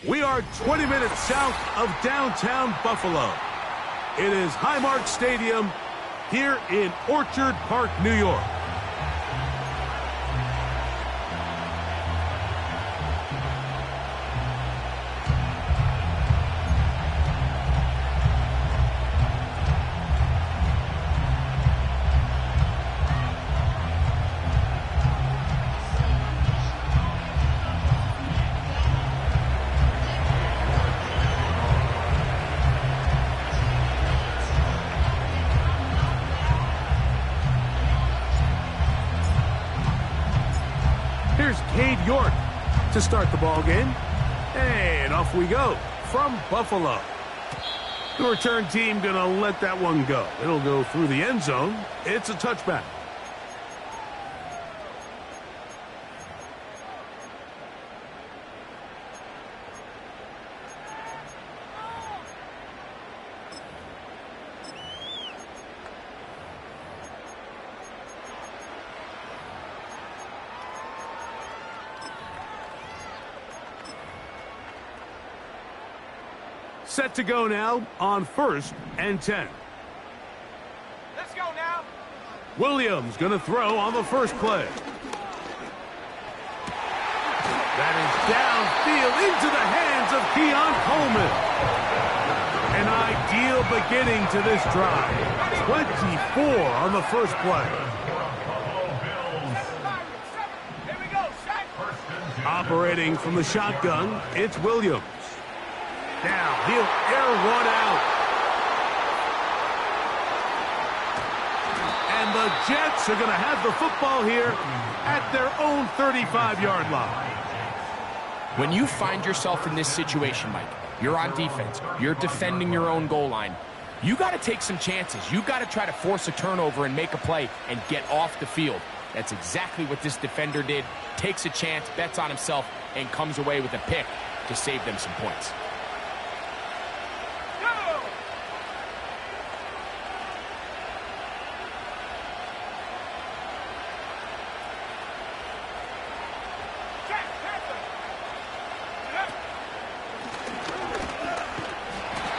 We are 20 minutes south of downtown Buffalo. It is Highmark Stadium here in Orchard Park, New York. Here's Cade York to start the ball game. And off we go from Buffalo. The return team going to let that one go. It'll go through the end zone. It's a touchback. Set to go now on 1st and 10. Let's go now. Williams going to throw on the first play. That is downfield into the hands of Keon Coleman. An ideal beginning to this drive. 24 on the first play. Here we go, set. Operating from the shotgun, it's Williams. Now he'll air one out. And the Jets are going to have the football here at their own 35-yard line. When you find yourself in this situation, Mike, you're on defense, you're defending your own goal line, you got to take some chances. You got to try to force a turnover and make a play and get off the field. That's exactly what this defender did. Takes a chance, bets on himself, and comes away with a pick to save them some points.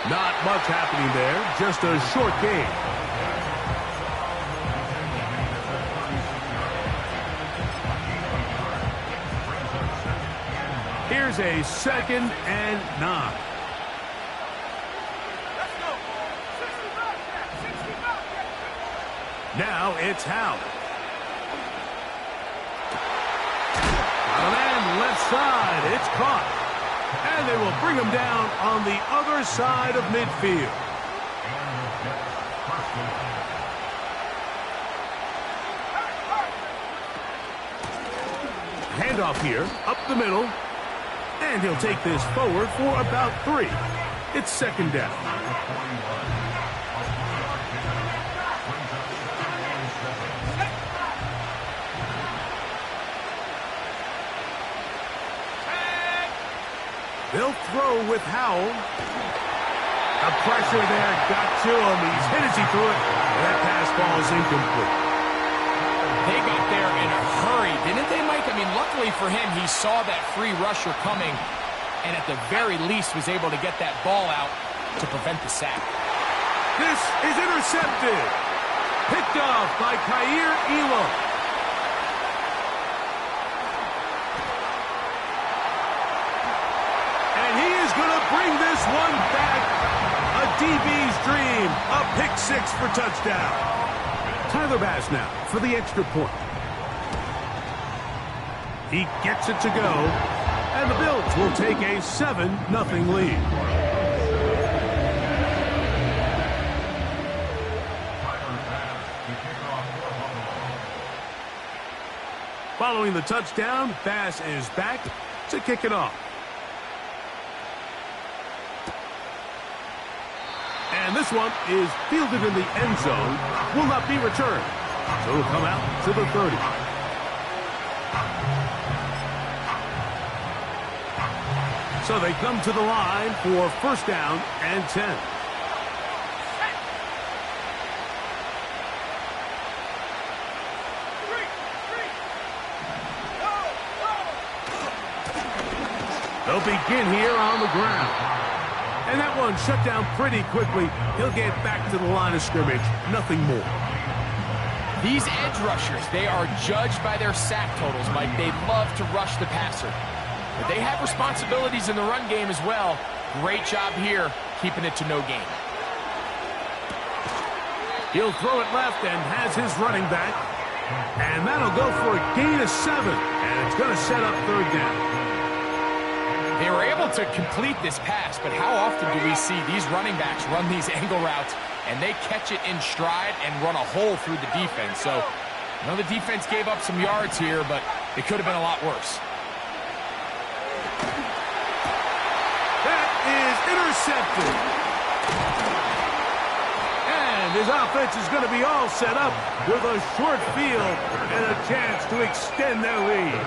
Not much happening there, just a short game. Here's a 2nd and 9. Now it's Howard. On an left side, it's caught. And they will bring him down on the other side of midfield. Handoff here, up the middle. And he'll take this forward for about 3. It's 2nd down. They'll throw with Howell. The pressure there got to him. He's hit as he threw it. And that pass ball is incomplete. They got there in a hurry, didn't they, Mike? I mean, luckily for him, he saw that free rusher coming and at the very least was able to get that ball out to prevent the sack. This is intercepted. Picked off by Kaiir Elam. Going to bring this one back. A DB's dream. A pick 6 for touchdown. Tyler Bass now for the extra point. He gets it to go. And the Bills will take a 7-0 lead. Following the touchdown, Bass is back to kick it off. And this one is fielded in the end zone, will not be returned. So it'll come out to the 30. So they come to the line for first down and 10. They'll begin here on the ground. And that one shut down pretty quickly. He'll get back to the line of scrimmage. Nothing more. These edge rushers, they are judged by their sack totals, Mike. They love to rush the passer. But they have responsibilities in the run game as well. Great job here, keeping it to no gain. He'll throw it left and has his running back. And that'll go for a gain of 7. And it's going to set up third down. They were able to complete this pass, but how often do we see these running backs run these angle routes and they catch it in stride and run a hole through the defense? So, I know the defense gave up some yards here, but it could have been a lot worse. That is intercepted. And his offense is going to be all set up with a short field and a chance to extend their lead.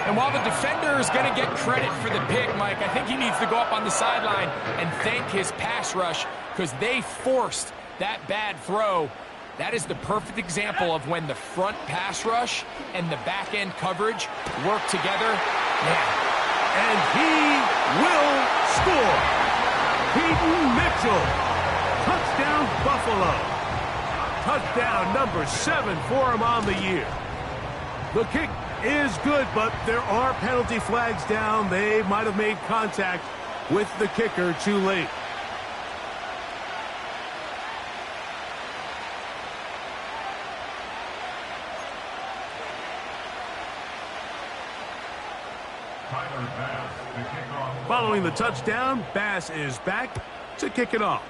And while the defender is going to get credit for the pick, Mike, I think he needs to go up on the sideline and thank his pass rush because they forced that bad throw. That is the perfect example of when the front pass rush and the back-end coverage work together. Yeah. And he will score. Peyton Mitchell. Touchdown, Buffalo. Touchdown number 7 for him on the year. The kick is good, but there are penalty flags down. They might have made contact with the kicker too late. Following the touchdown, Bass is back to kick it off.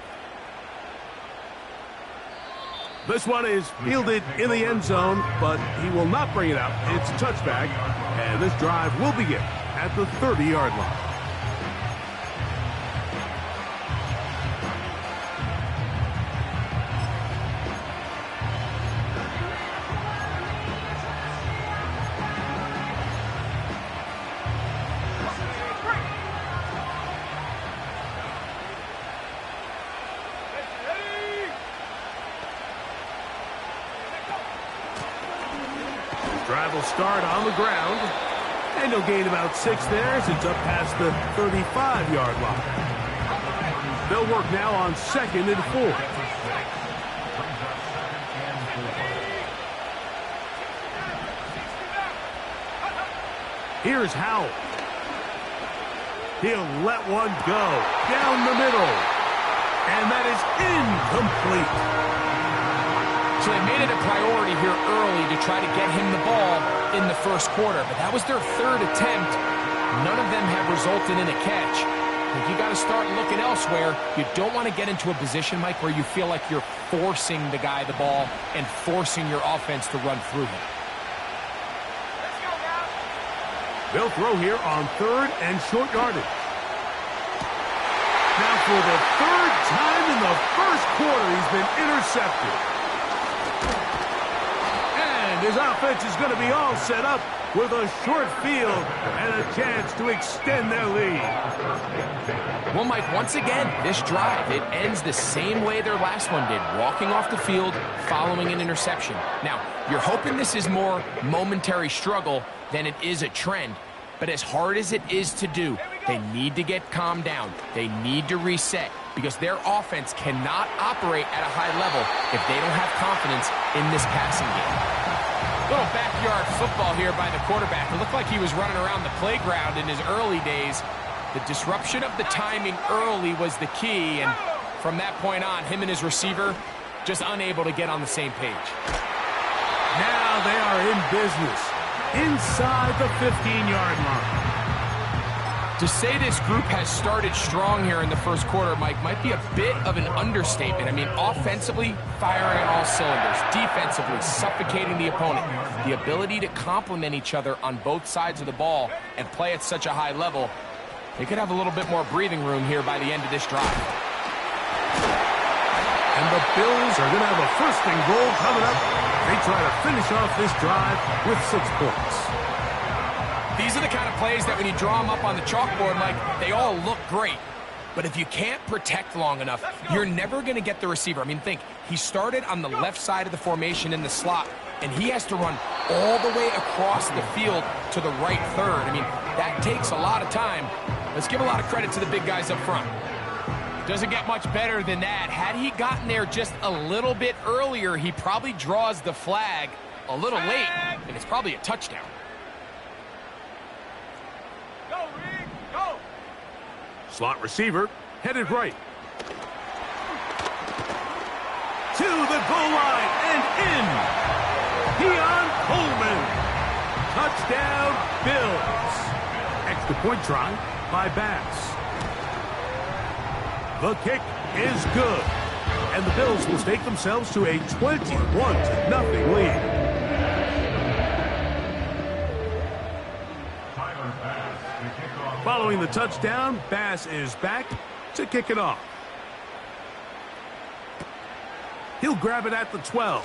This one is fielded in the end zone, but he will not bring it out. It's a touchback, and this drive will begin at the 30-yard line. Drive will start on the ground, and he'll gain about 6 there as it's up past the 35-yard line. They'll work now on 2nd and 4. Here's Howell. He'll let one go down the middle, and that is incomplete. So they made it a priority here early to try to get him the ball in the first quarter. But that was their 3rd attempt. None of them have resulted in a catch. But you got to start looking elsewhere. You don't want to get into a position, Mike, where you feel like you're forcing the guy the ball and forcing your offense to run through him. Let's go now. They'll throw here on 3rd and short yardage. Now for the 3rd time in the first quarter, he's been intercepted. His offense is going to be all set up with a short field and a chance to extend their lead. Well, Mike, once again, this drive, it ends the same way their last one did, walking off the field following an interception. Now, you're hoping this is more momentary struggle than it is a trend, but as hard as it is to do, they need to get calmed down. They need to reset because their offense cannot operate at a high level if they don't have confidence in this passing game. Little backyard football here by the quarterback. It looked like he was running around the playground in his early days. The disruption of the timing early was the key, and from that point on, him and his receiver just unable to get on the same page. Now they are in business inside the 15-yard line. To say this group has started strong here in the first quarter, Mike, might be a bit of an understatement. I mean, offensively, firing on all cylinders. Defensively, suffocating the opponent. The ability to complement each other on both sides of the ball and play at such a high level, they could have a little bit more breathing room here by the end of this drive. And the Bills are going to have a first and goal coming up. They try to finish off this drive with 6 points. These are the kind of plays that when you draw them up on the chalkboard, Mike, they all look great. But if you can't protect long enough, you're never going to get the receiver. I mean, think, he started on the left side of the formation in the slot, and he has to run all the way across the field to the right third. I mean, that takes a lot of time. Let's give a lot of credit to the big guys up front. Doesn't get much better than that. Had he gotten there just a little bit earlier, he probably draws the flag a little late, and it's probably a touchdown. Slot receiver, headed right. To the goal line and in. Keon Coleman. Touchdown, Bills. Extra point try by Bass. The kick is good. And the Bills will stake themselves to a 21-0 lead. Following the touchdown, Bass is back to kick it off. He'll grab it at the 12.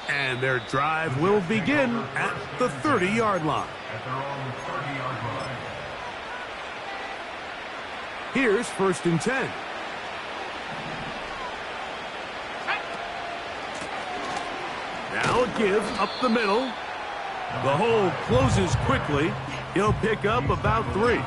And their drive will begin at the 30-yard line. Here's 1st and 10. Now it gives up the middle. The hole closes quickly. He'll pick up about 3.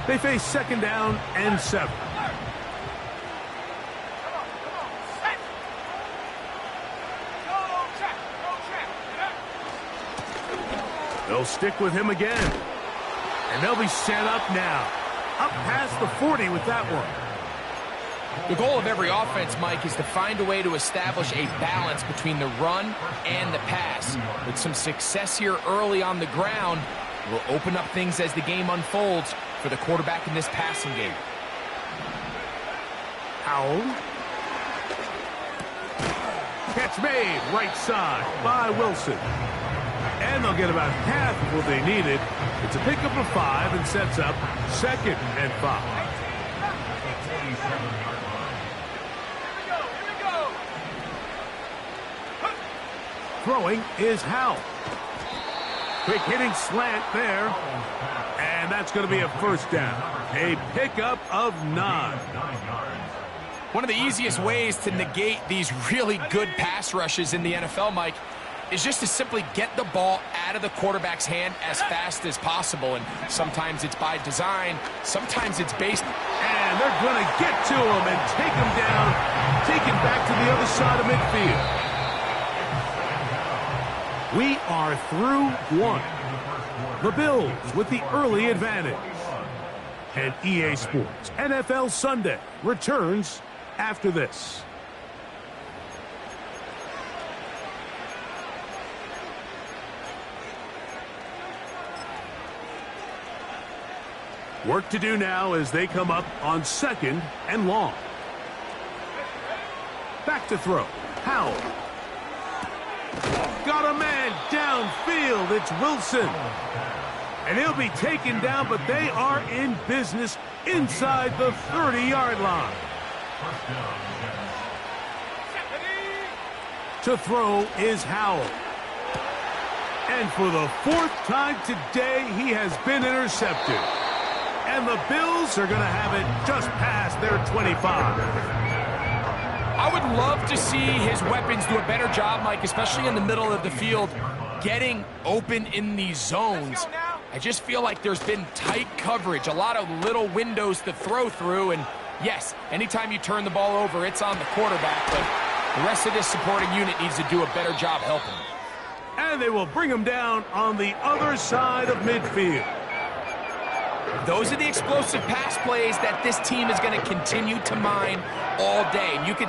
They face 2nd down and 7. They'll stick with him again. And they'll be set up now. Up past the 40 with that one. The goal of every offense, Mike, is to find a way to establish a balance between the run and the pass. With some success here early on the ground, will open up things as the game unfolds for the quarterback in this passing game. Howell. Catch made right side by Wilson. And they'll get about half of what they needed. It's a pickup of 5 and sets up 2nd and 5. Throwing is Howell. Quick hitting slant there. And that's going to be a 1st down. A pickup of 9. One of the easiest ways to negate these really good pass rushes in the NFL, Mike, is just to simply get the ball out of the quarterback's hand as fast as possible. And sometimes it's by design, sometimes it's based. And they're going to get to him and take him down, take him back to the other side of midfield. We are through 1. The Bills with the early advantage. And EA Sports NFL Sunday returns after this. Work to do now as they come up on 2nd and long. Back to throw. Howell. Got a man downfield. It's Wilson. And he'll be taken down, but they are in business inside the 30-yard line. To throw is Howell. And for the 4th time today, he has been intercepted. And the Bills are going to have it just past their 25. I would love to see his weapons do a better job, Mike, especially in the middle of the field, getting open in these zones. I just feel like there's been tight coverage, a lot of little windows to throw through. And yes, anytime you turn the ball over, it's on the quarterback. But the rest of this supporting unit needs to do a better job helping. And they will bring him down on the other side of midfield. those are the explosive pass plays that this team is going to continue to mine all day. And you can